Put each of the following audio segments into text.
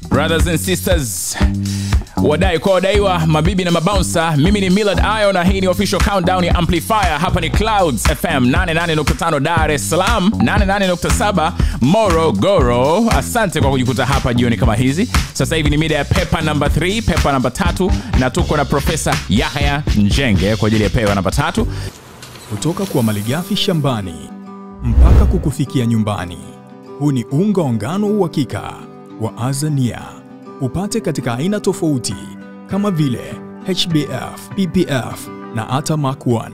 Brothers and sisters, wadai kwa wadaiwa, mabibi na mabouncer, mimi ni Millard Ayo na hii ni official countdown ya Amplifier. Hapa ni Clouds FM 88.5 Dar es Salaam, 88.7 Morogoro. Asante kwa kujikuta hapa jioni kama hizi. Sasa hivi ni mida ya Pepa number 3, Pepa number 3, na tuko na Profesa Yahya Njenge kwa ajili ya Pepa number 3. Kutoka kwa malighafi shambani mpaka kukufikia nyumbani. Huu ni unga wa ngano uhakika wa Azania. Upate katika aina tofauti kama vile HBF, PPF na hata Mark 1.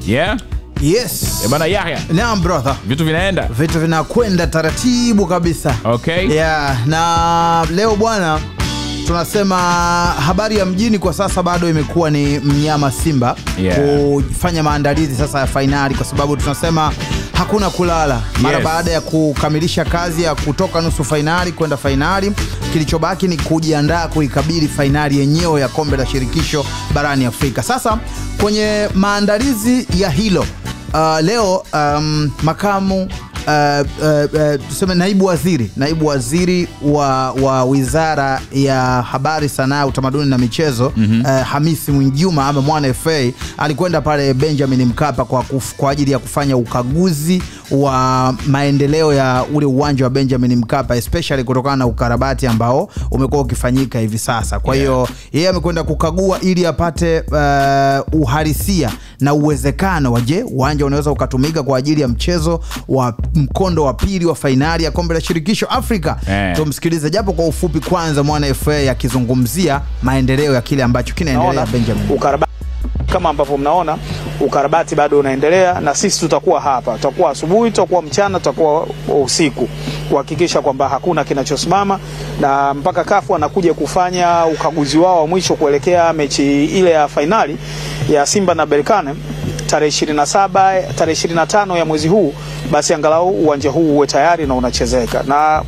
Yeah? Yes. Bana Yahya. Naam brother. Vitu vinaenda? Vitu vinakwenda taratibu kabisa. Okay. Yeah, na leo bwana tunasema habari ya mjini kwa sasa bado imekuwa ni mnyama Simba. Yeah. Kufanya maandalizi sasa ya finali, kwa sababu tunasema hakuna kulala. Mara baada ya kukamilisha kazi ya kutoka nusu finali kwenda finali, kilichobaki ni kujiandaa kuikabili finali yenyewe ya kombe la shirikisho barani Afrika. Sasa kwenye maandalizi ya hilo, leo makamu tuseme naibu waziri wa Wizara ya Habari, Sanaa, Utamaduni na Michezo, Hamisi Mwinjuma ama Mwana FA alikwenda pale Benjamin Mkapa kwa ajili ya kufanya ukaguzi wa maendeleo ya ule uwanja wa Benjamin Mkapa, especially kutokana na ukarabati ambao umekuwa ukifanyika hivi sasa. Kwa hiyo yeye amekwenda kukagua ili apate uhalisia na uwezekano wa je, uwanja unaweza ukatumika kwa ajili ya mchezo wa mkondo wa pili wa finali ya kombe la shirikisho Afrika. Tumsikilize japo kwa ufupi kwanza Mwana FA akizungumzia maendeleo ya kile ambacho kinaendelea Benjamin. Ukarabati kama ambavyo mnaona, ukarabati bado unaendelea, na sisi tutakuwa hapa, tutakuwa asubuhi, tutakuwa mchana, tutakuwa usiku kuhakikisha kwamba hakuna kinachosimama, na mpaka CAF anakuja kufanya ukaguzi wao wa mwisho kuelekea mechi ile ya finali ya Simba na Berkane tarehe 27, tarehe 25 ya mwezi huu, basi angalau uwanja huu uwe tayari na unachezeka. Na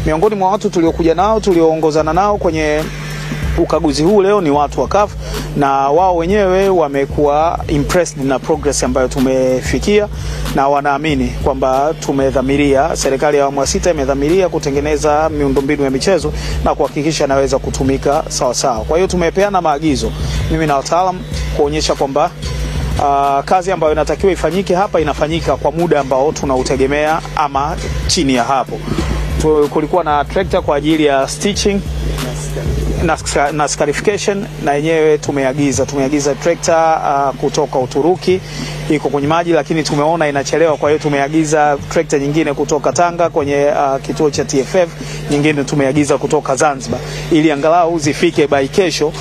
miongoni mwa watu tuliokuja nao, tulioongozana nao kwenye ukaguzi huu leo ni watu wa CAF, na wao wenyewe wamekuwa impressed na progress ambayo tumefikia, na wanaamini kwamba tumedhamiria, serikali ya awamu ya 6 imedhamiria kutengeneza miundombinu ya michezo na kuhakikisha inaweza kutumika sawa sawa. Kwa hiyo tumepeana maagizo mimi na wataalamu kuonyesha kwamba kazi ambayo inatakiwa ifanyike hapa inafanyika kwa muda ambao tunautegemea ama chini ya hapo. Kulikuwa na tractor kwa ajili ya stitching na scarification, na yenyewe tumeagiza tractor kutoka Uturuki, iko kwenye maji lakini tumeona inachelewa, kwa hiyo tumeagiza tractor nyingine kutoka Tanga kwenye kituo cha TFF, nyingine tumeagiza kutoka Zanzibar, ili angalau zifike by kesho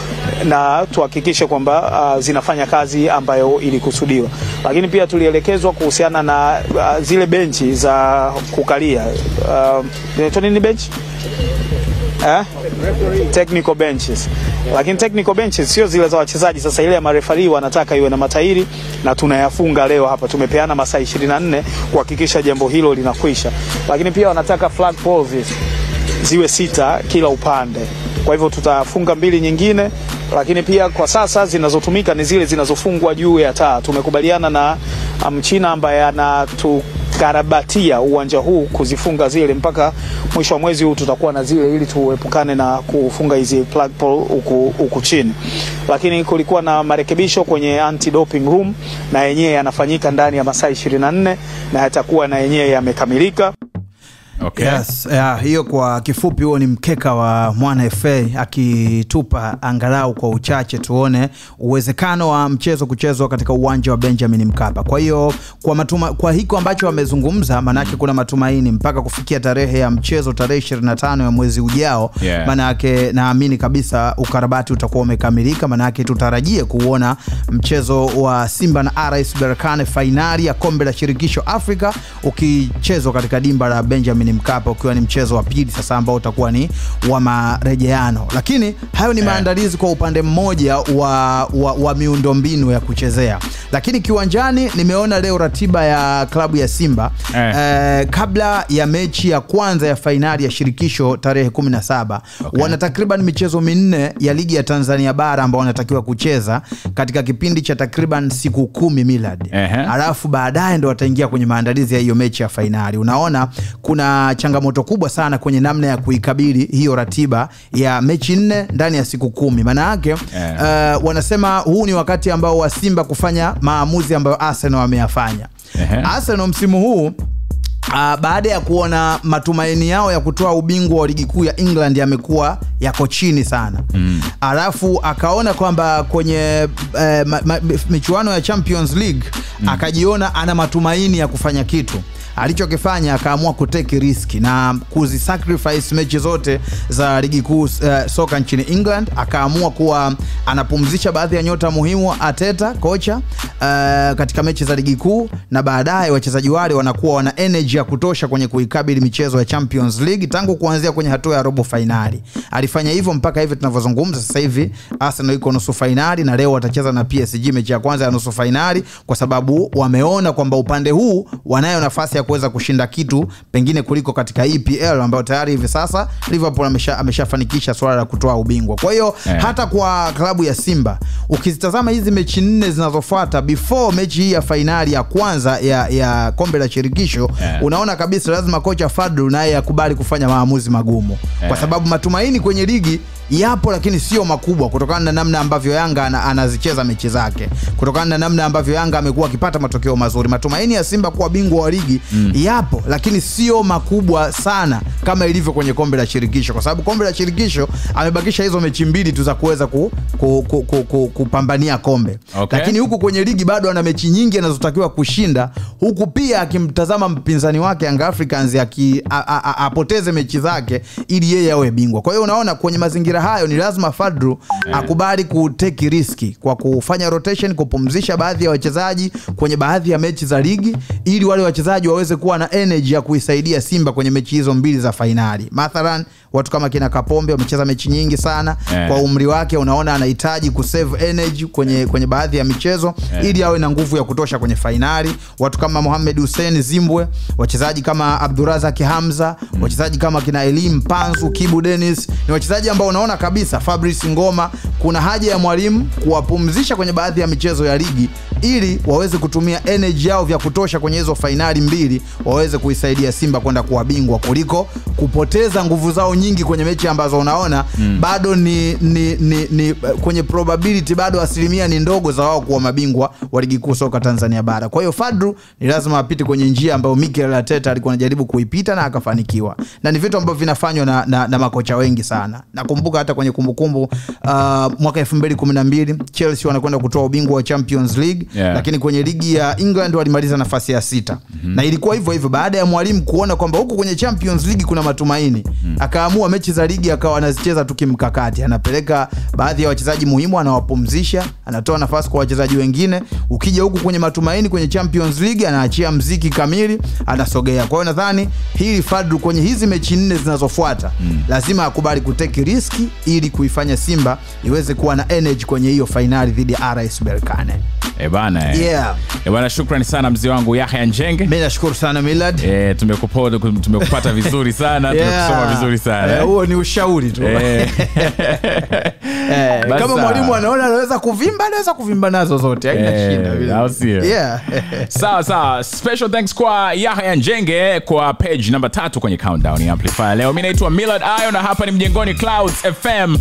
na tuhakikishe kwamba zinafanya kazi ambayo ilikusudiwa. Lakini pia tulielekezwa kuhusiana na zile benchi za kukalia, nini bench? Technical benches. Lakini technical benches sio zile za wachezaji, sasa ile ya marefari wanataka iwe na matairi, na tunayafunga leo hapa. Tumepeana masaa 24 kuhakikisha jambo hilo linakwisha. Lakini pia wanataka flag poles ziwe 6 kila upande, kwa hivyo tutafunga 2 nyingine. Lakini pia kwa sasa zinazotumika ni zile zinazofungwa juu ya taa. Tumekubaliana na Mchina ambaye anakarabatia uwanja huu kuzifunga zile mpaka mwisho wa mwezi huu, tutakuwa na zile ili tuepukane na kufunga hizi plug pole huku chini. Lakini kulikuwa na marekebisho kwenye anti-doping room, na yenyewe yanafanyika ndani ya masaa 24 na yatakuwa na yenyewe yamekamilika. Okay. Yes, hiyo kwa kifupi huo ni mkeka wa Mwana FA akitupa angalau kwa uchache tuone uwezekano wa mchezo kuchezwa katika uwanja wa Benjamin Mkapa. Kwa hiyo kwa hiko ambacho wamezungumza, manake kuna matumaini mpaka kufikia tarehe ya mchezo tarehe 25 ya mwezi ujao. Manake naamini kabisa ukarabati utakuwa umekamilika, manake tutarajie kuona mchezo wa Simba na RS Berkane finali ya kombe la shirikisho Afrika ukichezwa katika dimba la Benjamin Mkapa, ukiwa ni mchezo wa pili sasa ambao utakuwa ni wa marejeano. Lakini hayo ni maandalizi kwa upande mmoja wa miundombinu ya kuchezea. Lakini kiwanjani nimeona leo ratiba ya klabu ya Simba kabla ya mechi ya kwanza ya fainali ya shirikisho tarehe 17. Wana takriban michezo 4 ya ligi ya Tanzania bara ambao wanatakiwa kucheza katika kipindi cha takriban siku 10 Millard. Alafu baadaye ndo wataingia kwenye maandalizi ya hiyo mechi ya fainali. Unaona kuna changamoto kubwa sana kwenye namna ya kuikabili hiyo ratiba ya mechi 4 ndani ya siku 10. Maana yake wanasema huu ni wakati ambao wa Simba kufanya maamuzi ambayo Arsenal wameyafanya. Arsenal msimu huu baada ya kuona matumaini yao ya kutoa ubingwa wa ligi kuu ya England yamekuwa yako chini sana. Alafu akaona kwamba kwenye michuano ya Champions League akajiona ana matumaini ya kufanya kitu. Alichokifanya akaamua kutake riski na kuzisacrifice mechi zote za ligi kuu soka nchini England. Akaamua kuwa anapumzisha baadhi ya nyota muhimu Arteta kocha katika mechi za ligi kuu, na baadaye wachezaji wale wanakuwa wana energy ya kutosha kwenye kuikabili michezo ya Champions League tangu kuanzia kwenye hatua ya robo finali. Alifanya hivyo mpaka hivi tunavyozungumza sasa hivi Arsenal iko nusu finali na leo watacheza na PSG mechi ya kwanza ya nusu finali, kwa sababu wameona kwamba upande huu wanayo nafasi ya kuweza kushinda kitu pengine kuliko katika EPL ambayo tayari hivi sasa Liverpool ameshafanikisha swala la kutoa ubingwa. Kwa hiyo hata kwa klabu ya Simba ukizitazama hizi mechi 4 zinazofuata before mechi hii ya finali ya kwanza ya kombe la shirikisho, unaona kabisa lazima kocha Fadlu naye akubali kufanya maamuzi magumu, kwa sababu matumaini kwenye ligi yapo lakini sio makubwa, kutokana na namna ambavyo Yanga anazicheza mechi zake, kutokana na namna ambavyo Yanga amekuwa akipata matokeo mazuri. Matumaini ya Simba kuwa bingwa wa ligi yapo lakini sio makubwa sana kama ilivyo kwenye kombe la shirikisho, kwa sababu kombe la shirikisho amebakisha hizo mechi 2 tu za kuweza kupambania kombe. Lakini huku kwenye ligi bado ana mechi nyingi anazotakiwa kushinda, huku pia akimtazama mpinzani wake Young Africans apoteze mechi zake ili yeye awe bingwa. Kwa hiyo unaona kwenye mazingira hayo ni lazima Fadlu akubali kuteki riski kwa kufanya rotation, kupumzisha baadhi ya wachezaji kwenye baadhi ya mechi za ligi ili wale wachezaji waweze kuwa na energy ya kuisaidia Simba kwenye mechi hizo 2 za finali. Mathalan watu kama kina Kapombe wamecheza mechi nyingi sana, kwa umri wake unaona anahitaji kusave energy kwenye baadhi ya michezo ili awe na nguvu ya kutosha kwenye finali. Watu kama Mohamed Hussein Zimbwe, wachezaji kama Abdurazak Hamza, wachezaji kama kina Elim Panzu, Kibu Dennis, ni wachezaji ambao unaona kabisa Fabrice Ngoma kuna haja ya mwalimu kuwapumzisha kwenye baadhi ya michezo ya ligi ili waweze kutumia energy yao vya kutosha kwenye hizo finali 2 waweze kuisaidia Simba kwenda kuwa bingwa, kuliko kupoteza nguvu zao nyingi kwenye mechi ambazo unaona bado ni kwenye probability bado asilimia ni ndogo za wao kuwa mabingwa wa ligi kuu soka Tanzania bara. Kwa hiyo Fadlu ni lazima apite kwenye njia ambayo Mikel Arteta alikuwa anajaribu kuipita na akafanikiwa, na ni vitu ambavyo vinafanywa na makocha wengi sana. Nakumbuka hata kwenye kumbukumbu mwaka 2012 Chelsea wanakwenda kutoa ubingwa wa Champions League, lakini kwenye ligi ya England walimaliza nafasi ya 6. Na ilikuwa hivyo hivyo baada ya mwalimu kuona kwamba huko kwenye Champions League kuna matumaini, akaamua mechi za ligi akawa anazicheza tu kimkakati, anapeleka baadhi ya wachezaji muhimu anawapumzisha, anatoa nafasi kwa wachezaji wengine. Ukija huku kwenye matumaini kwenye Champions League anaachia mziki kamili, anasogea. Kwa hiyo nadhani hili Fadlu kwenye hizi mechi 4 zinazofuata lazima akubali kuteki riski ili kuifanya Simba iweze kuwa na energy kwenye hiyo finali dhidi ya RS Berkane. Bana, shukrani sana mzee wangu Yahya Njenge. Mimi nashukuru sana Millard. Tumekupata vizuri sana, tumekusoma vizuri sana. Huo ni ushauri tu. Kama mwalimu anaona anaweza kuvimba nazo zote, haina shida. Sawa. Special thanks kwa Yahya Njenge kwa page number 3 kwenye Countdown ya Amplifier. Leo mimi naitwa Millard Ayo na hapa ni Mjengoni Clouds FM.